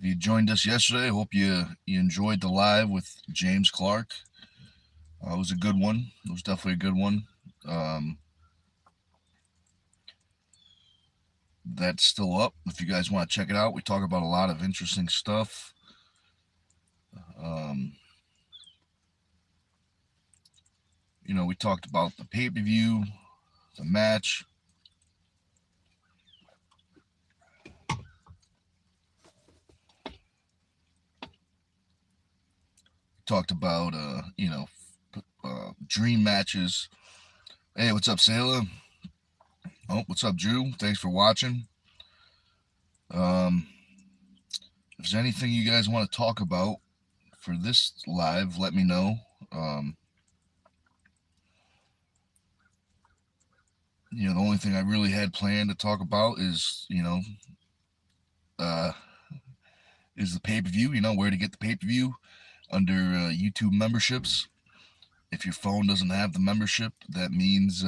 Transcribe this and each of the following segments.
If you joined us yesterday, I hope you enjoyed the live with James Clark. It was a good one. It was definitely a good one. Um, that's still up. If you guys want to check it out, we talk about a lot of interesting stuff. Um, we talked about the pay per view, the match. We talked about dream matches. Hey, what's up, Sailor? Oh, what's up, Drew? Thanks for watching. Um, if there's anything you guys want to talk about for this live, let me know. Um, the only thing I really had planned to talk about uh, is the pay per view. Where to get the pay per view under YouTube memberships. If your phone doesn't have the membership, that means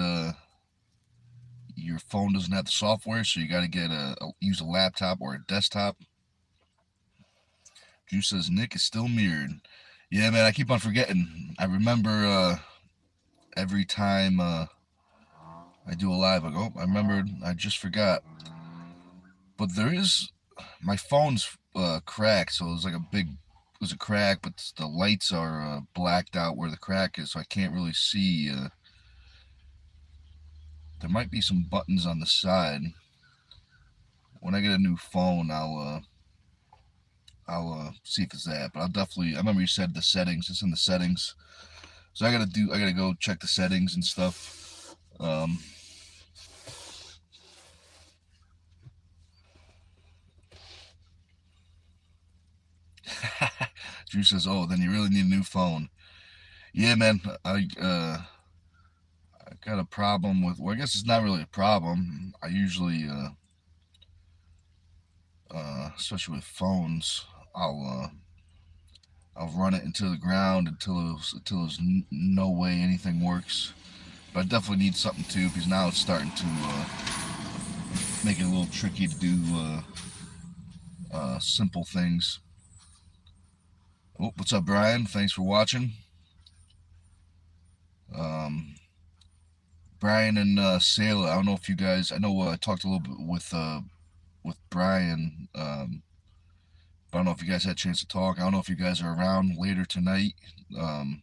your phone doesn't have the software, so you got to use a laptop or a desktop. Drew says Nick is still mirrored. Yeah, man, I keep on forgetting. I remember every time I do a live, I go, oh, I remembered, I just forgot. But there is, my phone's cracked, so there's a crack, but the lights are blacked out where the crack is, so I can't really see. There might be some buttons on the side. When I get a new phone, I'll see if it's that. But I'll definitely. I remember you said the settings. It's in the settings, so I gotta go check the settings and stuff. Drew says, "Oh, then you really need a new phone." Yeah, man. I got a problem with. Well, I guess it's not really a problem. I usually, especially with phones, I'll I'll run it into the ground until there's no way anything works. But I definitely need something too, because now it's starting to make it a little tricky to do simple things. Oh, what's up, Brian? Thanks for watching. Um, Brian and Sailor. I don't know if you guys. I know I talked a little bit with Brian. But I don't know if you guys had a chance to talk. I don't know if you guys are around later tonight. Um,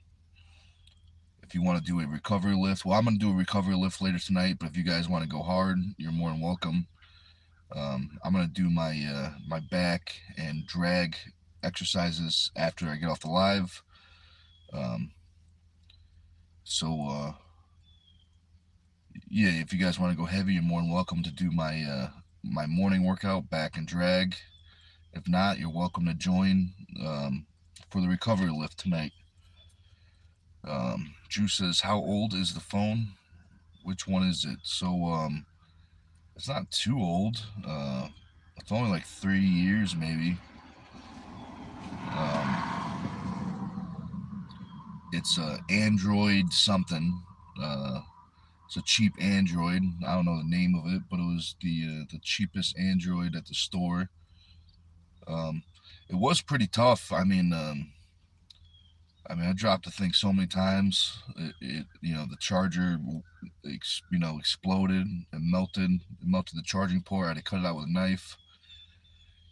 if you want to do a recovery lift, well, I'm going to do a recovery lift later tonight. But if you guys want to go hard, you're more than welcome. I'm going to do my back and drag exercises after I get off the live. Um, so yeah, if you guys want to go heavy, you're more than welcome to do my morning workout, back and drag. If not, you're welcome to join for the recovery lift tonight. Drew says, "How old is the phone? Which one is it?" So it's not too old. It's only like 3 years, maybe. It's Android something. It's a cheap Android. I don't know the name of it, but it was the cheapest Android at the store. Um, it was pretty tough. I dropped the thing so many times. The charger, exploded and melted. It melted the charging port. I had to cut it out with a knife.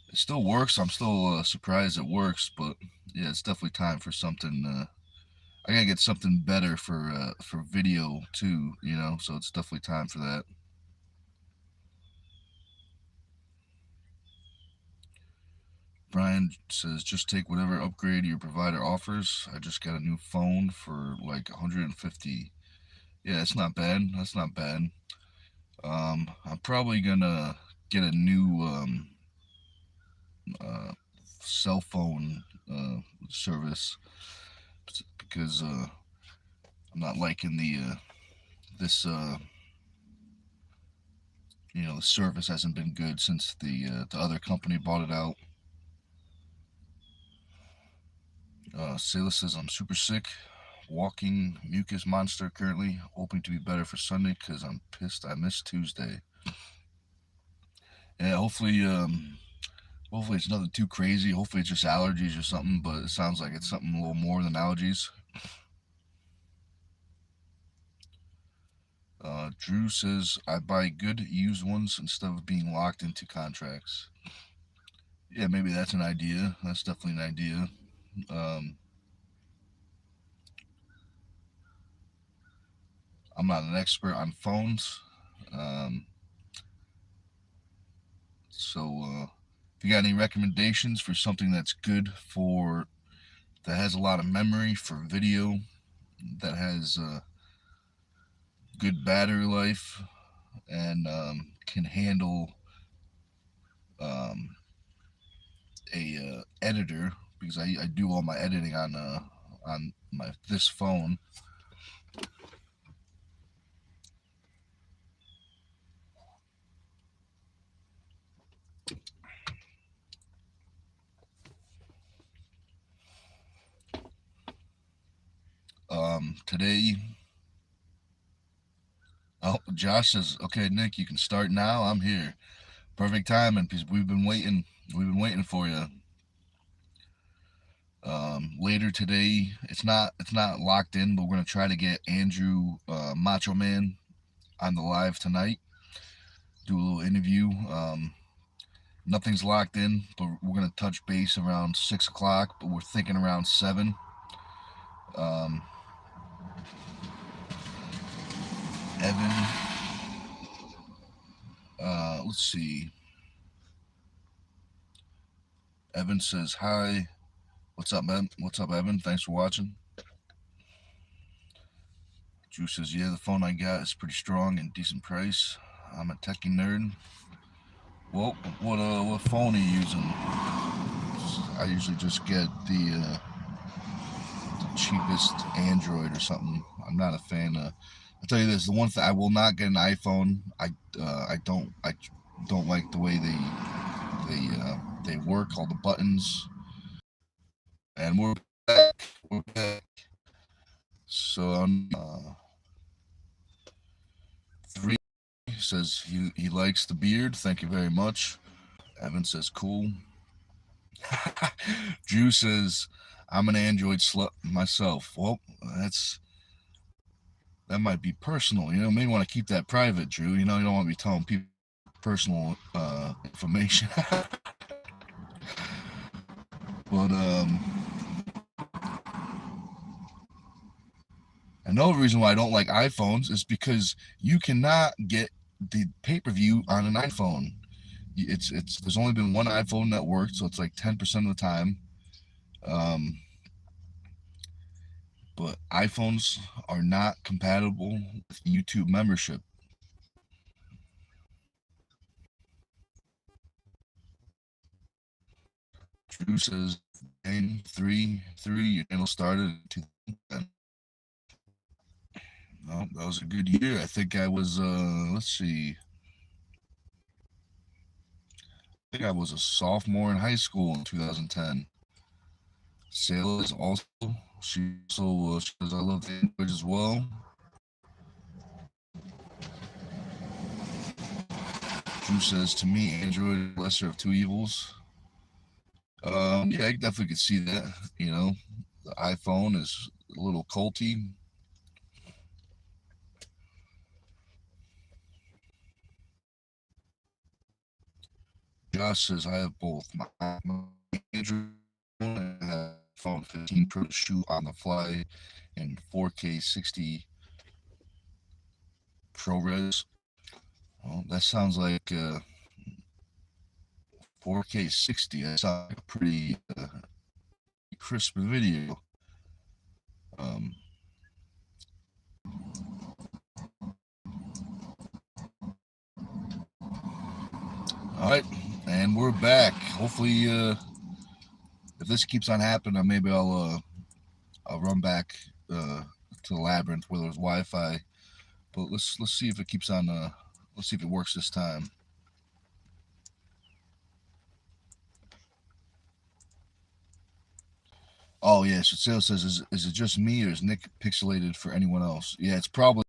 It still works. I'm still surprised it works, but yeah, it's definitely time for something. I gotta get something better for video too. So it's definitely time for that. Brian says, just take whatever upgrade your provider offers. I just got a new phone for like 150. Yeah, it's not bad. That's not bad. I'm probably gonna get a new uh, cell phone service because I'm not liking this. The service hasn't been good since the other company bought it out. Silas says I'm super sick, walking mucus monster currently, hoping to be better for Sunday because I'm pissed I missed Tuesday. Yeah, hopefully Hopefully it's nothing too crazy. Hopefully it's just allergies or something, but it sounds like it's something a little more than allergies. Drew says, I buy good used ones instead of being locked into contracts. Yeah, maybe that's an idea. That's definitely an idea. Um, I'm not an expert on phones. Um, so if you got any recommendations for something that's good for, that has a lot of memory for video, that has good battery life, and can handle um, a editor, because I do all my editing on my this phone. Today, oh, Josh says, "Okay, Nick, you can start now. I'm here. Perfect timing because we've been waiting. We've been waiting for you." Later today, it's not locked in, but we're gonna try to get Andrew Macho Man on the live tonight. Do a little interview. Nothing's locked in, but we're gonna touch base around 6 o'clock. But we're thinking around 7. Um, Evan, let's see. Evan says hi. What's up, man? What's up, Evan? Thanks for watching. Drew says, yeah, the phone I got is pretty strong and decent price. I'm a techie nerd. Well, what phone are you using? I usually just get the cheapest Android or something. I'm not a fan of. I'll tell you this: the one thing I will not get an iPhone. I don't like the way they work, all the buttons. And we're back. We're back. So three says he likes the beard. Thank you very much. Evan says cool. Drew says I'm an Android slut myself. Well, that might be personal. You know, maybe want to keep that private, Drew. You know, you don't want to be telling people personal information. But another reason why I don't like iPhones is because you cannot get the pay-per-view on an iPhone. It's there's only been one iPhone that worked, so it's like 10% of the time. Um, but iPhones are not compatible with YouTube membership. Drew says, "Game 3-3, your channel started in 2010." Well, that was a good year. I think I was, let's see, I think I was a sophomore in high school in 2010. Sayla is also, she says, I love the Android as well. Drew says, to me, Android lesser of two evils. Yeah, I definitely could see that. You know, the iPhone is a little culty. Josh says, I have both. My Android phone, I have phone 15 Pro to shoot on the fly in 4K 60 ProRes. Well, that sounds like 4K 60. That sounds like a pretty crisp video. Um, all right, and we're back. Hopefully, if this keeps on happening, maybe I'll run back to the labyrinth where there's Wi-Fi. But let's see if it keeps on. Let's see if it works this time. Oh yeah, so Sale says, is it just me or is Nick pixelated for anyone else? Yeah, it's probably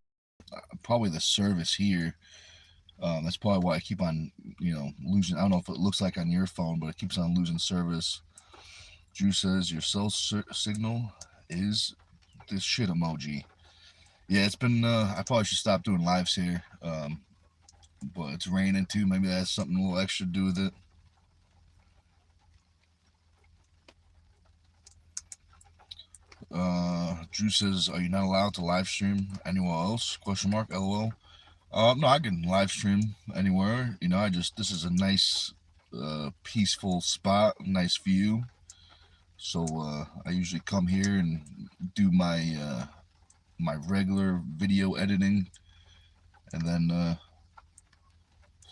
the service here. That's probably why I keep on, losing. I don't know if it looks like on your phone, but it keeps on losing service. Drew says your cell signal is this shit emoji. Yeah, it's been. I probably should stop doing lives here. But it's raining too. Maybe that has something a little extra to do with it. Drew says, "Are you not allowed to live stream anywhere else?" Question mark. LOL. No, I can live stream anywhere. This is a nice, peaceful spot, nice view. So I usually come here and do my regular video editing, and then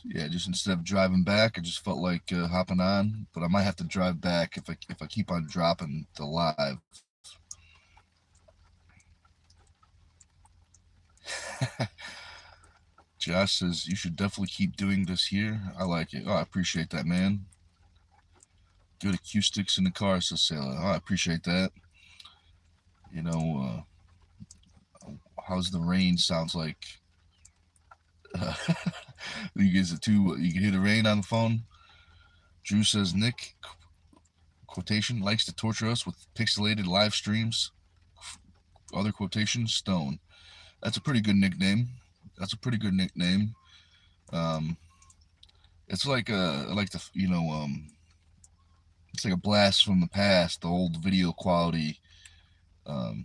yeah, just instead of driving back, I just felt like hopping on. But I might have to drive back if I keep on dropping the live. Josh says you should definitely keep doing this here. I like it. Oh, I appreciate that, man. Good acoustics in the car, says Sailor. Oh, I appreciate that. You know, how's the rain? Sounds like you guys are too. You can hear the rain on the phone. Drew says Nick quotation likes to torture us with pixelated live streams. Other quotation Stone. That's a pretty good nickname. That's a pretty good nickname. Um, it's like the it's like a blast from the past. The old video quality, um,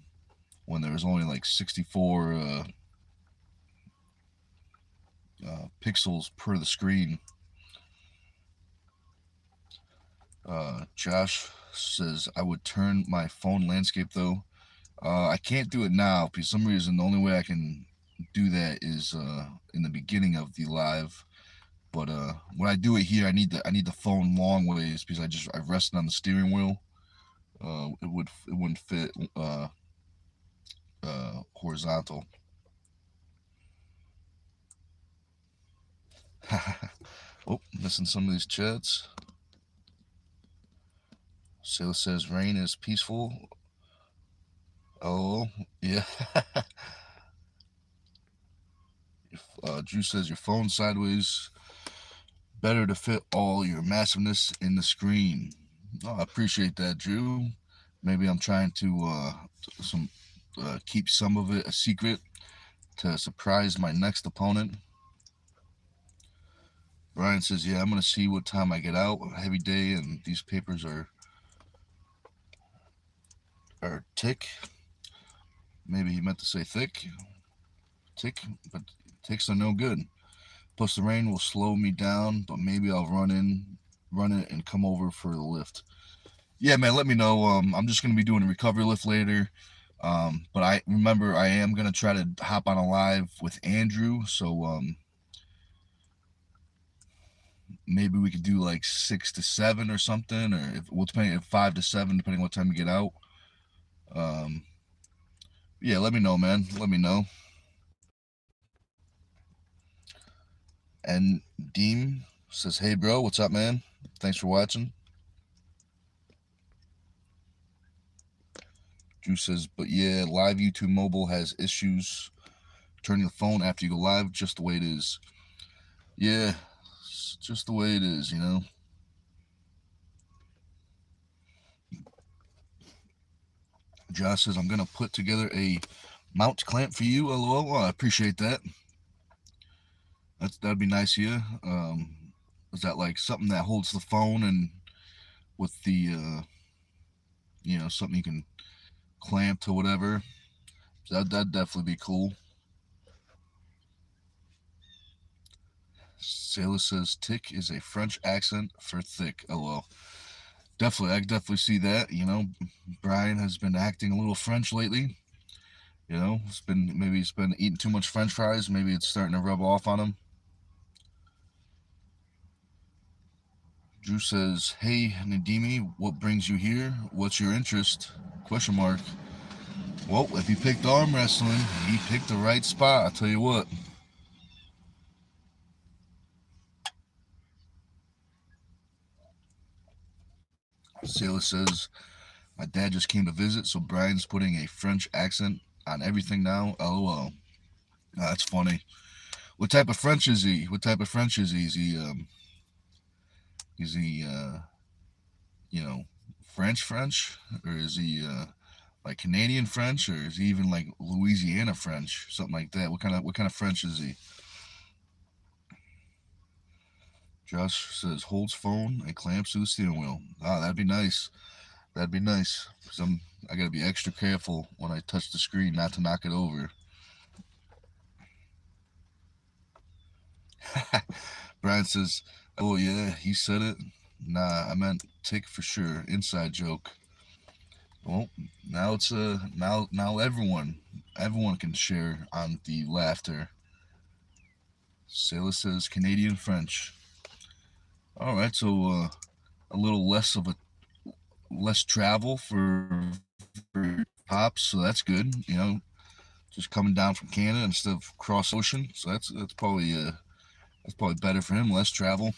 when there was only like 64 pixels per the screen. Josh says I would turn my phone landscape though. I can't do it now because for some reason the only way I can do that is in the beginning of the live. But when I do it here, I need the phone long ways because I rested on the steering wheel. It wouldn't fit horizontal. Oh, missing some of these chats. Sale says rain is peaceful. Oh, yeah. Drew says your phone sideways. Better to fit all your massiveness in the screen. Oh, I appreciate that, Drew. Maybe I'm trying to keep some of it a secret to surprise my next opponent. Brian says, "Yeah, I'm gonna see what time I get out. A heavy day, and these papers are tick. Maybe he meant to say thick, tick, but ticks are no good. Plus, the rain will slow me down, but maybe I'll run it, and come over for the lift." Yeah, man, let me know. I'm just gonna be doing a recovery lift later. But I remember I am gonna try to hop on a live with Andrew. So maybe we could do like 6 to 7 or something, or depending if 5 to 7, depending on what time we get out. Um, yeah, let me know, man. Let me know. And Deem says, "Hey, bro, what's up, man? Thanks for watching." Drew says, "But yeah, live YouTube mobile has issues turning the phone after you go live, just the way it is." Yeah, it's just the way it is. Josh says, "I'm going to put together a mount clamp for you." LOL. Well, I appreciate that. That'd be nice of you. Is that like something that holds the phone and with the, something you can clamp to whatever? That'd definitely be cool. Sailor says, "Tick is a French accent for thick." LOL. Definitely, I can definitely see that. Brian has been acting a little French lately. He's been eating too much French fries. Maybe it's starting to rub off on him. Drew says, "Hey, Nadimi, what brings you here? What's your interest?" Question mark. Well, if he picked arm wrestling, he picked the right spot. I'll tell you what. Sailor says, "My dad just came to visit, so Brian's putting a French accent on everything now. LOL." That's funny. What type of French is he? What type of French is he? Is he you know, French French, or is he like Canadian French, or is he even like Louisiana French, something like that? What kind of French is he? Josh says holds phone and clamps to the steering wheel. Ah, that'd be nice. That'd be nice. Cause I gotta be extra careful when I touch the screen not to knock it over. Brian says, "Oh yeah, he said it." Nah, I meant tick for sure. Inside joke. Well, now it's now everyone can share on the laughter. Sailor says Canadian French. All right, so a little less travel for pops, so that's good. Just coming down from Canada instead of cross ocean, so that's probably better for him. Less travel.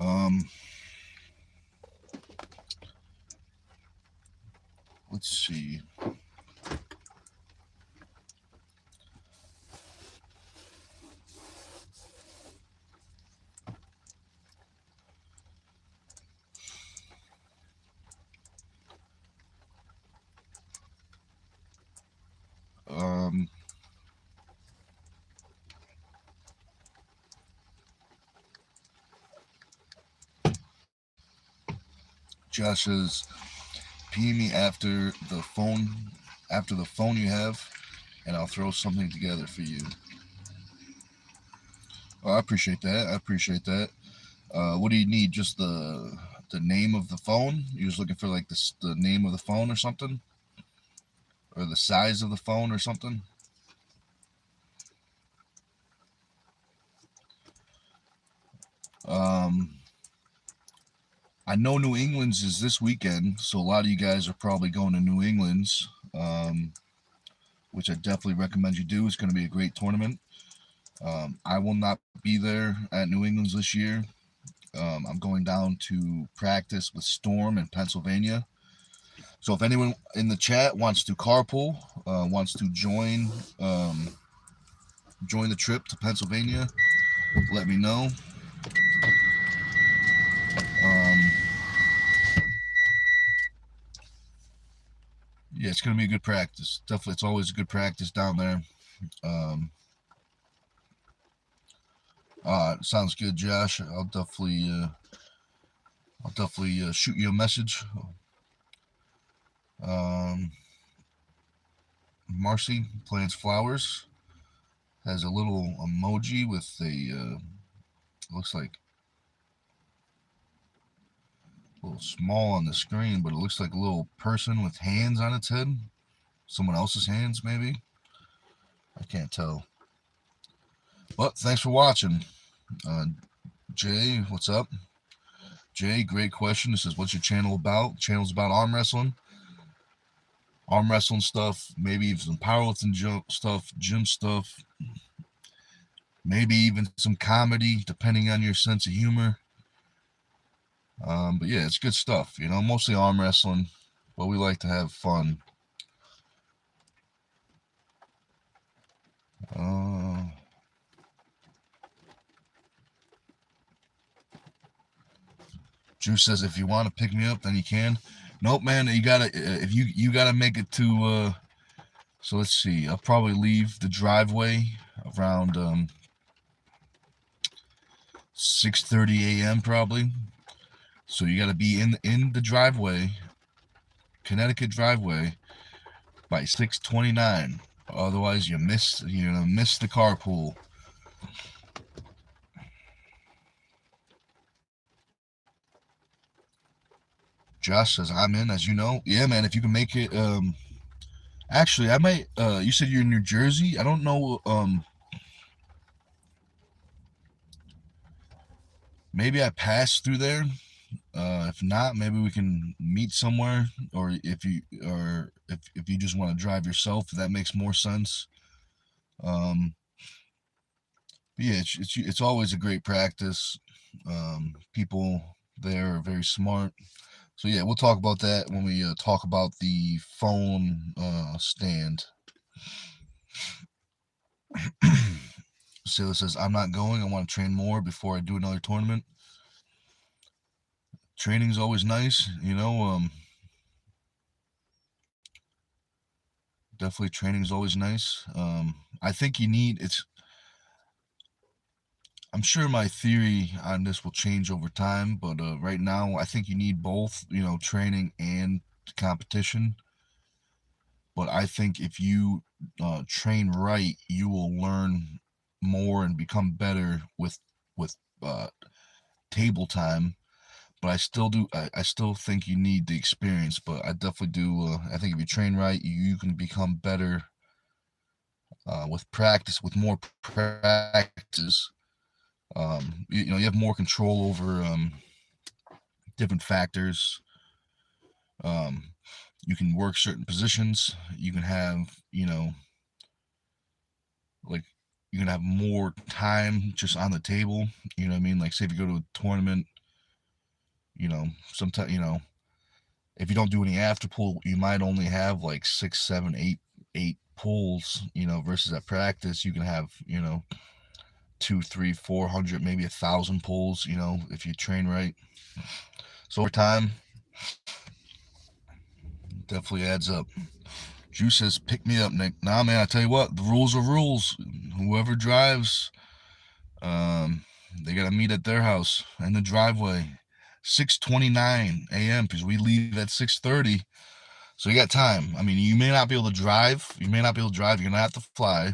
Um, let's see. Um, Josh says, "PM me after the phone you have, and I'll throw something together for you." Oh, I appreciate that. I appreciate that. What do you need? Just the name of the phone? You're just looking for like the name of the phone or something, or the size of the phone or something? Um, I know New England's is this weekend, so a lot of you guys are probably going to New England's, which I definitely recommend you do. It's going to be a great tournament. I will not be there at New England's this year. I'm going down to practice with Storm in Pennsylvania. So if anyone in the chat wants to carpool, wants to join the trip to Pennsylvania, let me know. Um, yeah, it's going to be a good practice. Definitely, it's always a good practice down there. Um, Sounds good, Josh. I'll definitely shoot you a message. Um, Marcy plants flowers. Has a little emoji with looks like a little small on the screen, but it looks like a little person with hands on its head. Someone else's hands, maybe. I can't tell. But thanks for watching. Uh, Jay, what's up? Jay, great question. This is, what's your channel about? Channel's about arm wrestling stuff, maybe even some powerlifting stuff, gym stuff, maybe even some comedy, depending on your sense of humor. But yeah, it's good stuff. Mostly arm wrestling, but we like to have fun. Drew says, if you want to pick me up, then you can. Nope, man. You gotta if you gotta make it to. So let's see. I'll probably leave the driveway around 6:30 a.m. probably. So you gotta be in the driveway, Connecticut driveway, by 6:29. Otherwise, you're gonna miss the carpool. Josh says, I'm in, as you know. Yeah, man, if you can make it. Actually, I might. You said you're in New Jersey. I don't know. Maybe I pass through there. If not, maybe we can meet somewhere, or if you just want to drive yourself, that makes more sense. Yeah, it's always a great practice. People there are very smart. So yeah, we'll talk about that when we talk about the phone stand. Sailor says, I'm not going. I want to train more before I do another tournament. Training's always nice, definitely training's always nice. I think you need it's. I'm sure my theory on this will change over time, but right now I think you need both, training and competition. But I think if you train right, you will learn more and become better with table time. But I still do. I still think you need the experience. But I definitely do. I think if you train right, you can become better with practice, with more practices. You have more control over different factors. Um, you can work certain positions. You can have, like, you can have more time just on the table. You know what I mean? Like, say if you go to a tournament, sometimes, if you don't do any after pool, you might only have like 6, 7, 8 pulls. Versus at practice, you can have, two, three, 400, maybe 1,000 pulls. If you train right. So over time, definitely adds up. Drew says, pick me up, Nick. Nah, man, I tell you what, the rules are rules. Whoever drives, um, they got to meet at their house in the driveway. 6:29 a.m. because we leave at 6:30. So you got time. I mean, you may not be able to drive. You may not be able to drive. You're going to have to fly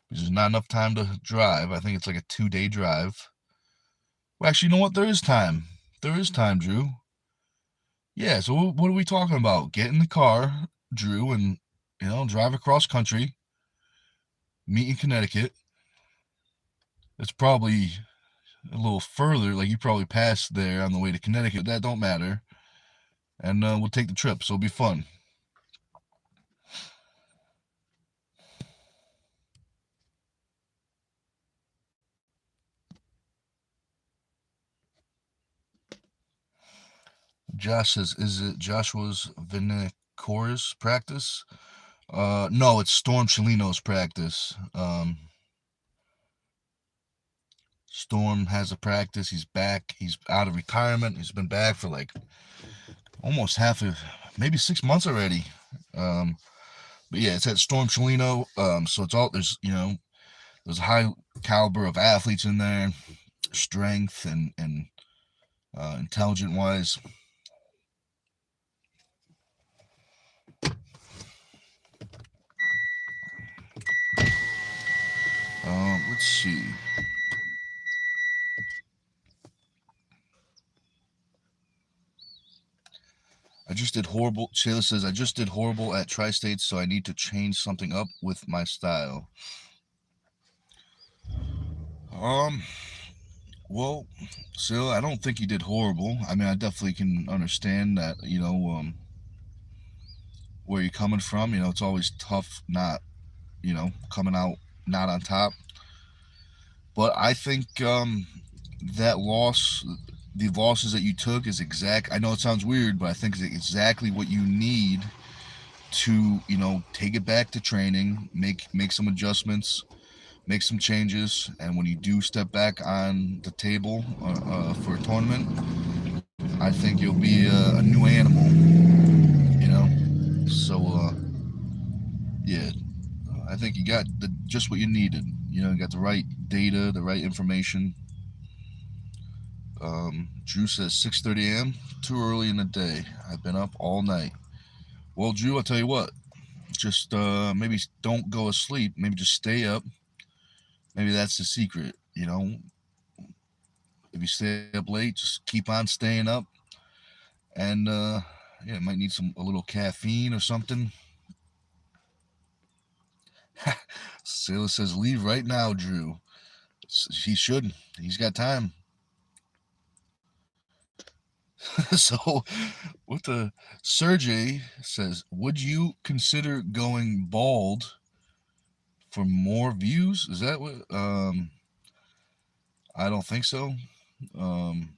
because there's not enough time to drive. I think it's like a 2-day drive. Well, actually, you know what? There is time. There is time, Drew. Yeah, so what are we talking about? Get in the car, Drew, and drive across country, meet in Connecticut. It's probably a little further, like you probably passed there on the way to Connecticut. That don't matter, and we'll take the trip, so it'll be fun. Josh says, "Is it Joshua's Vinicor's practice?" No, it's Storm Chelino's practice. Storm has a practice. He's back. He's out of retirement. He's been back for like almost maybe 6 months already. Um, but yeah, it's at Storm Chelino. So it's all there's a high caliber of athletes in there, strength and intelligent wise. Let's see. I just did horrible. Shayla says I just did horrible at Tri-States, so I need to change something up with my style. Um, well, Shayla, I don't think you did horrible. I mean, I definitely can understand that. Where you're coming from. It's always tough not, coming out not on top. But I think that loss, the losses that you took, is exact. I know it sounds weird, but I think it's exactly what you need to, take it back to training, make some adjustments, make some changes, and when you do step back on the table for a tournament, I think you'll be a new animal. So yeah, I think you got just what you needed. You got the right data, the right information. Drew says 6:30 a.m. Too early in the day. I've been up all night. Well, Drew, I'll tell you what. Just maybe don't go asleep. Maybe just stay up. Maybe that's the secret. If you stay up late, just keep on staying up, and yeah, might need a little caffeine or something. Sailor says leave right now, Drew. He should. He's got time. So, what the Sergey says, would you consider going bald for more views? Is that what? I don't think so. Um,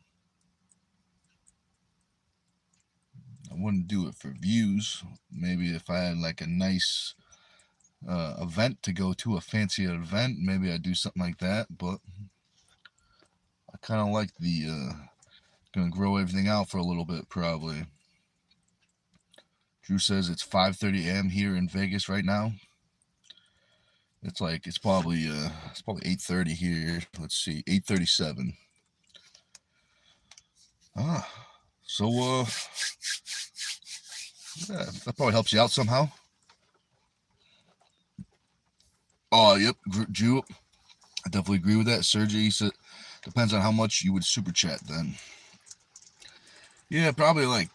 I wouldn't do it for views. Maybe if I had like a nice event to go to, a fancier event, maybe I do something like that. But I kind of like the gonna grow everything out for a little bit probably. Drew says it's 5:30 a.m. here in Vegas right now. It's probably 8:30 here. Let's see, 8:37. Ah, so yeah, that probably helps you out somehow. Oh, yep, Drew. I definitely agree with that. Sergey said depends on how much you would super chat then. Yeah, probably like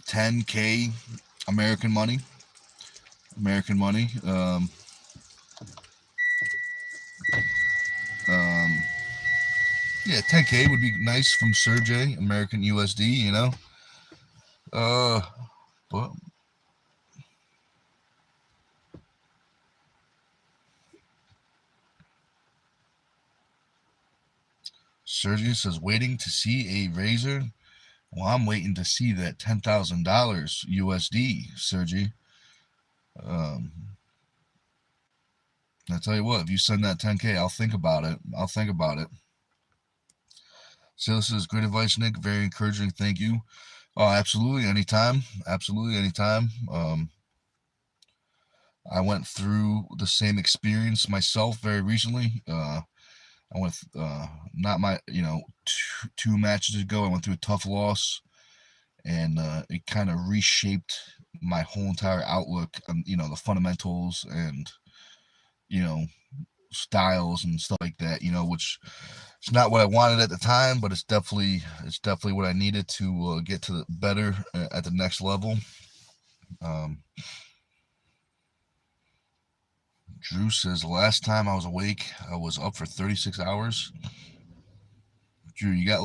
10K American money. American money. Um, yeah, 10K would be nice from Sergey, American USD. Uh, but Sergey says waiting to see a razor. Well, I'm waiting to see that $10,000 USD, Sergey. Um, I tell you what, if you send that 10K, I'll think about it. I'll think about it. Sailor says, great advice, Nick. Very encouraging. Thank you. Oh, absolutely. Anytime. Absolutely. Anytime. I went through the same experience myself very recently. I went, not my, two matches ago, I went through a tough loss, and it kind of reshaped my whole entire outlook on, the fundamentals and, you know, styles and stuff like that, which it's not what I wanted at the time, but it's definitely what I needed to get to the better at the next level. Um, Drew says last time I was awake, I was up for 36 hours. Drew, you got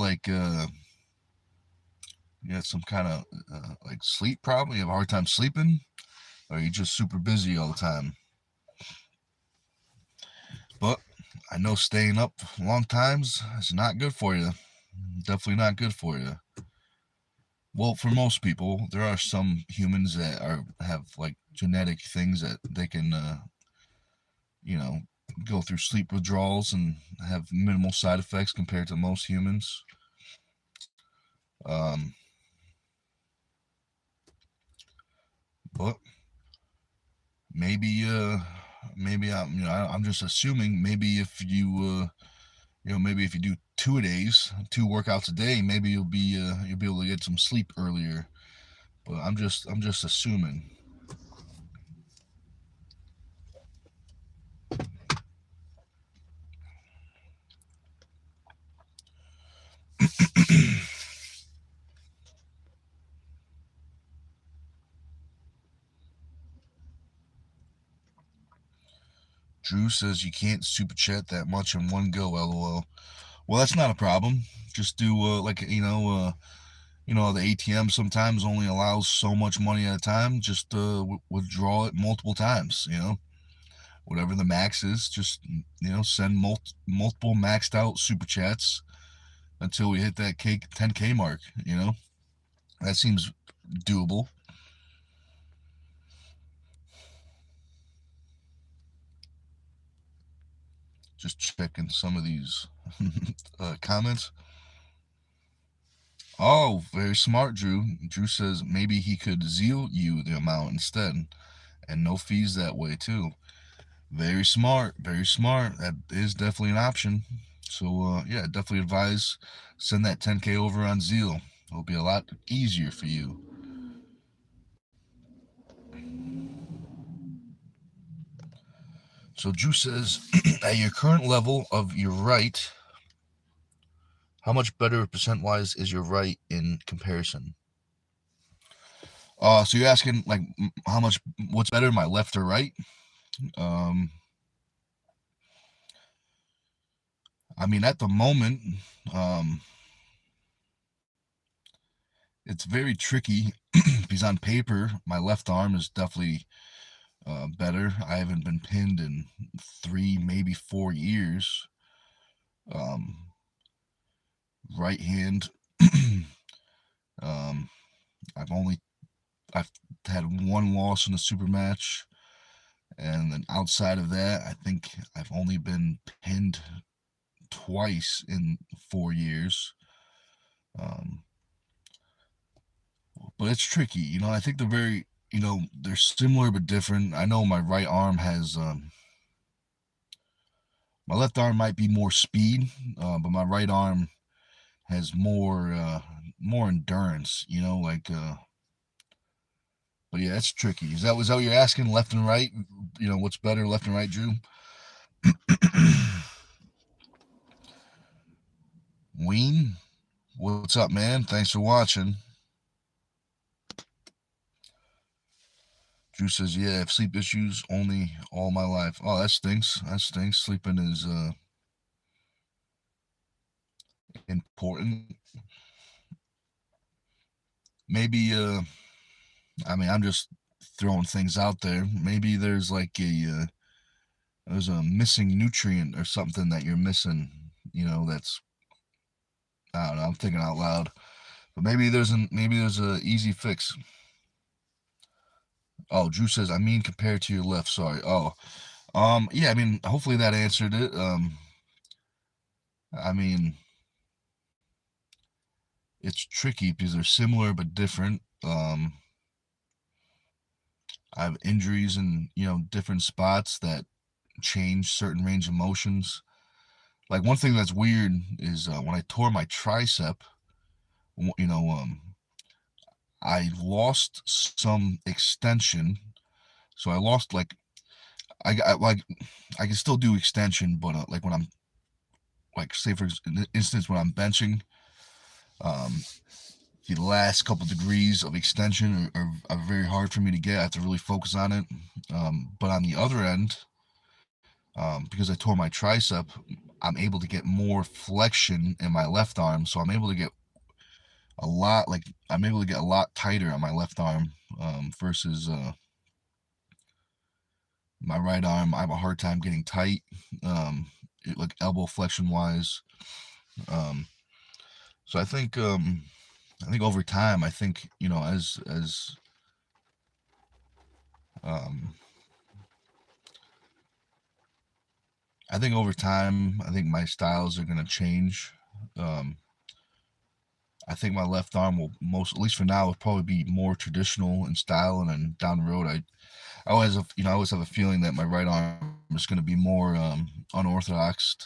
you got some kind of like sleep problem. You have a hard time sleeping, or are you just super busy all the time? But I know staying up long times is not good for you. Definitely not good for you. Well, for most people, there are some humans that have like genetic things that they can, you know, go through sleep withdrawals and have minimal side effects compared to most humans. Um, but maybe, maybe I'm just assuming maybe if maybe if you do 2 days, 2 workouts a day, maybe you'll be able to get some sleep earlier. But I'm just assuming. Drew says you can't super chat that much in one go. LOL. Well, that's not a problem. Just do the ATM sometimes only allows so much money at a time. Just withdraw it multiple times. Whatever the max is, just send multiple maxed out super chats until we hit that 10K mark. That seems doable. Just checking some of these comments. Oh, very smart, Drew. Drew says maybe he could zeal you the amount instead, and no fees that way too. Very smart, very smart. That is definitely an option. So yeah, definitely advise send that 10K over on Zeal. It'll be a lot easier for you. So Drew says, at your current level of your right, how much better percent wise is your right in comparison? So you're asking like how much, what's better, my left or right? Um, I mean, at the moment, um, it's very tricky because on paper, my left arm is definitely better. I haven't been pinned in 3, maybe 4 years. Um, right hand, um, I've had one loss in a super match, And then outside of that, I think I've only been pinned twice in 4 years. Um, but it's tricky, I think they're similar but different. I know my right arm has my left arm might be more speed, but my right arm has more endurance. But yeah, it's tricky. Was that what you're asking? Left and right? What's better, left and right, Drew? Ween, what's up, man? Thanks for watching. Drew says, "Yeah, I have sleep issues only all my life." Oh, that stinks. That stinks. Sleeping is important. Maybe I mean, I'm just throwing things out there. Maybe there's a missing nutrient or something that you're missing. That's, I don't know. I'm thinking out loud, but maybe there's a easy fix. Oh, Drew says, "I mean, compared to your left." Sorry. Oh, yeah. I mean, hopefully that answered it. I mean, it's tricky because they're similar but different. I have injuries in different spots that change certain range of motions. Like one thing that's weird is when I tore my tricep, you know, I lost some extension. So I lost like I can still do extension, but like when I'm like say for instance when I'm benching, um, the last couple degrees of extension are very hard for me to get. I have to really focus on it. But on the other end, because I tore my tricep, I'm able to get more flexion in my left arm. So I'm able to get a lot tighter on my left arm versus my right arm. I have a hard time getting tight, like elbow flexion wise. Um, so I think over time, I think as um, I think over time, I think my styles are gonna change. Um, I think my left arm will at least for now, will probably be more traditional in style, and then down the road, I always have a feeling that my right arm is going to be more unorthodox.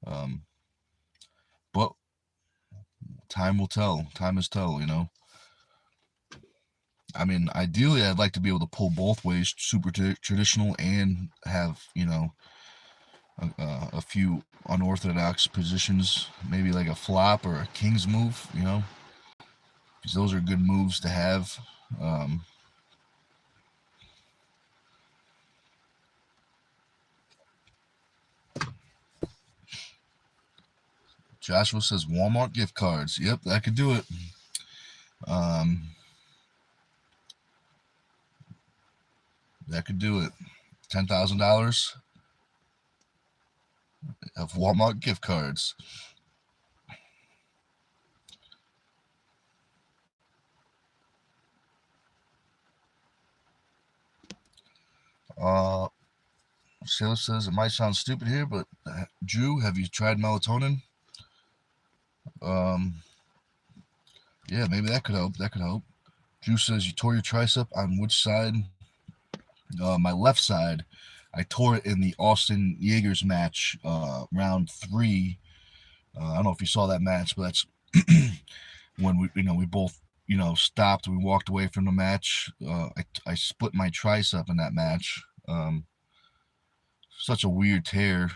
Um, but time will tell. Time is tell. I mean, ideally, I'd like to be able to pull both ways, super traditional, and have a few unorthodox positions, maybe like a flop or a king's move. Because those are good moves to have. Um, Joshua says Walmart gift cards. Yep, that could do it. Um, that could do it. $10,000 of Walmart gift cards. Uh, Sailor says it might sound stupid here, but Drew, have you tried melatonin? Um, yeah, maybe that could help. That could help. Drew says you tore your tricep on which side? My left side. I tore it in the Austin Jaegers match, round 3. I don't know if you saw that match, but that's when we both stopped. We walked away from the match. I split my tricep in that match. Such a weird tear.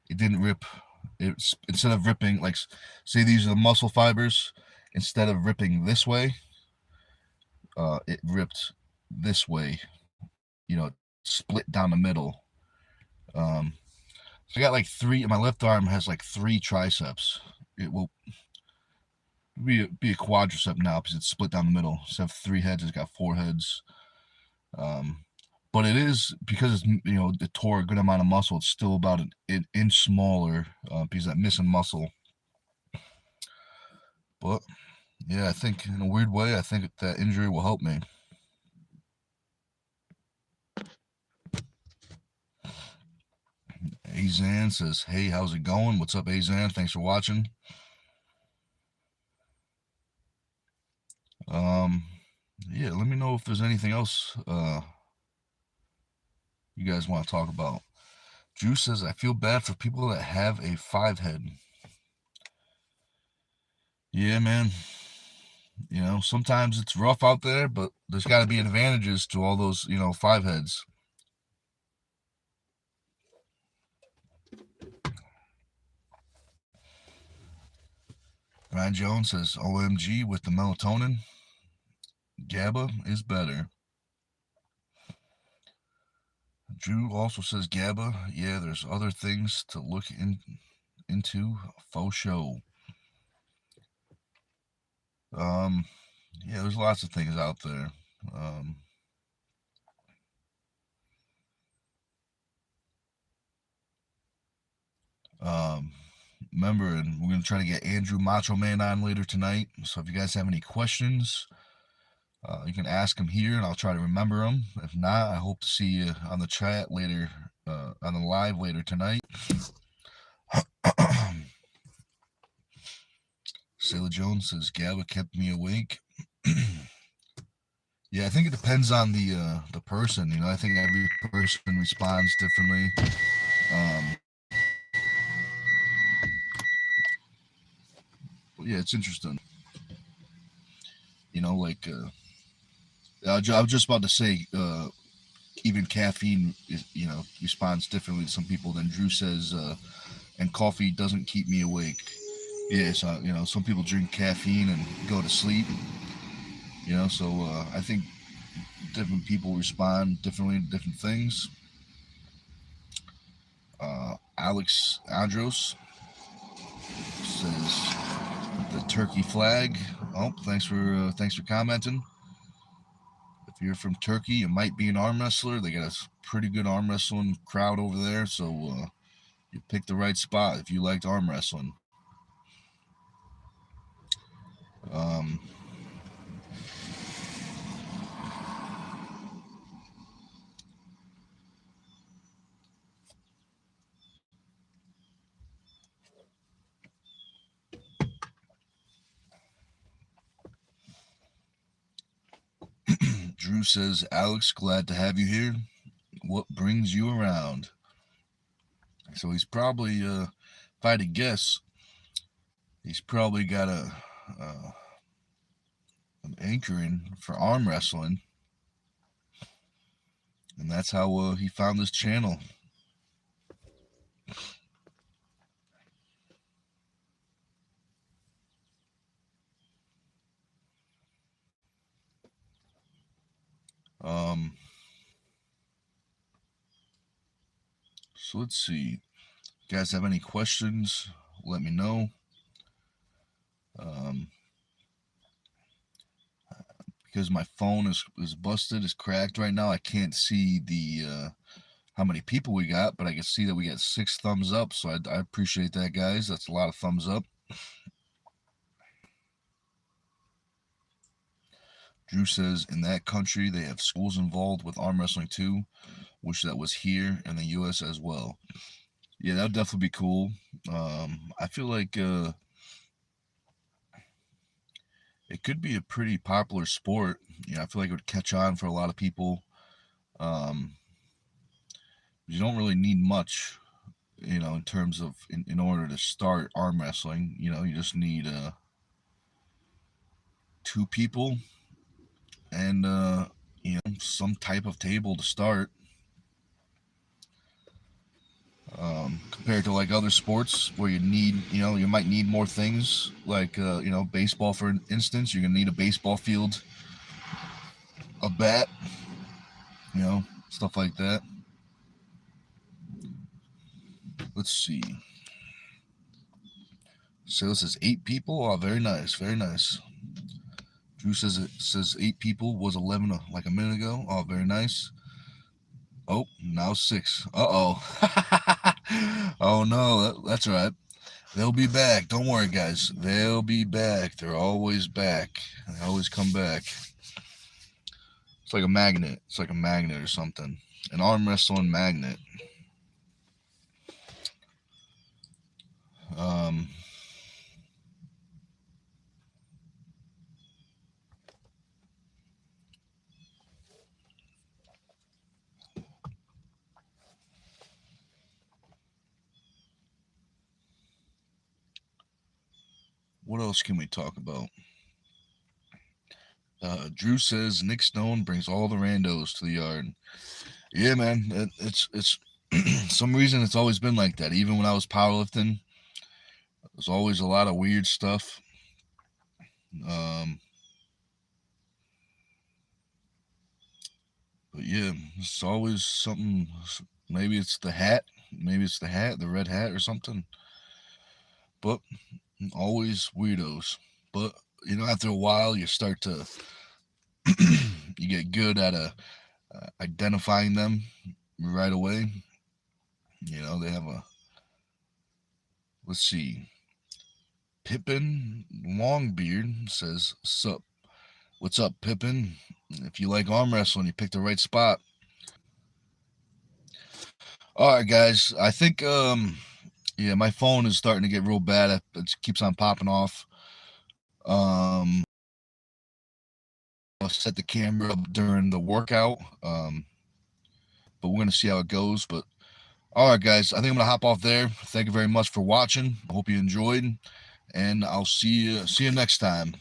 It didn't rip. It's instead of ripping, like, say these are the muscle fibers. Instead of ripping this way, it ripped this way. It split down the middle. So I got like three. My left arm has like 3 triceps. It will be a quadricep now because it's split down the middle. Instead of 3 heads, it's got 4 heads. Um, but it is because it's it tore a good amount of muscle. It's still about an inch smaller because that missing muscle. But yeah, I think in a weird way, I think that injury will help me. Azan says, hey, how's it going? What's up, Azan? Thanks for watching. Yeah, let me know if there's anything else you guys want to talk about. Drew says, I feel bad for people that have a 5-head. Yeah, man. Sometimes it's rough out there, but there's got to be advantages to all those, 5-heads. Ryan Jones says, OMG with the melatonin. GABA is better. Drew also says GABA. Yeah, there's other things to look into. Faux show. Yeah, there's lots of things out there. Remember, and we're gonna try to get Andrew Macho Man on later tonight. So if you guys have any questions, you can ask him here, and I'll try to remember them. If not, I hope to see you on the chat later, on the live later tonight. Sailor Jones says GABA kept me awake. Yeah, I think it depends on the person. I think every person responds differently. Yeah, it's interesting. Like I was just about to say, even caffeine is, responds differently to some people. Than Drew says, and coffee doesn't keep me awake. Yeah, so some people drink caffeine and go to sleep. So I think different people respond differently to different things. Alex Andros says the turkey flag. Oh, thanks for commenting. If you're from Turkey, you might be an arm wrestler. They got a pretty good arm wrestling crowd over there, so you picked the right spot if you liked arm wrestling. Um, Drew says, Alex, glad to have you here. What brings you around? So he's probably, if I had to guess, he's probably got an anchoring for arm wrestling, and that's how he found this channel. So let's see. If you guys have any questions, let me know. Because my phone is busted, is cracked right now. I can't see the how many people we got, but I can see that we got 6 thumbs up. So I appreciate that, guys. That's a lot of thumbs up. Drew says in that country they have schools involved with arm wrestling too. Wish that was here in the U.S. as well. Yeah, that would definitely be cool. I feel like it could be a pretty popular sport. I feel like it would catch on for a lot of people. You don't really need much, in terms of in order to start arm wrestling. You just need 2 people and some type of table to start. Compared to like other sports where you might need more things, like baseball for instance. You're gonna need a baseball field, a bat, stuff like that. Let's see. So this is 8 people. Oh, very nice, very nice. Drew says it says 8 people, was 11 like a minute ago. Oh, very nice. Oh, now 6. Uh-oh. Oh no, that's all right. They'll be back. Don't worry, guys. They'll be back. They're always back. They always come back. It's like a magnet. It's like a magnet or something. An arm wrestling magnet. Um, what else can we talk about? Drew says Nic Stone brings all the randos to the yard. Yeah, man, it's some reason it's always been like that. Even when I was powerlifting, there's always a lot of weird stuff. Um, but yeah, it's always something. Maybe it's the hat. Maybe it's the hat, the red hat, or something. But always weirdos. But after a while, you start to you get good at identifying them right away. They have a, let's see, Pippin Longbeard says, "Sup? What's up, Pippin? If you like arm wrestling, you picked the right spot." All right, guys. I think yeah, my phone is starting to get real bad. It keeps on popping off. Um, I'll set the camera up during the workout. But we're gonna see how it goes. But all right, guys, I think I'm gonna hop off there. Thank you very much for watching. I hope you enjoyed, and I'll see you next time.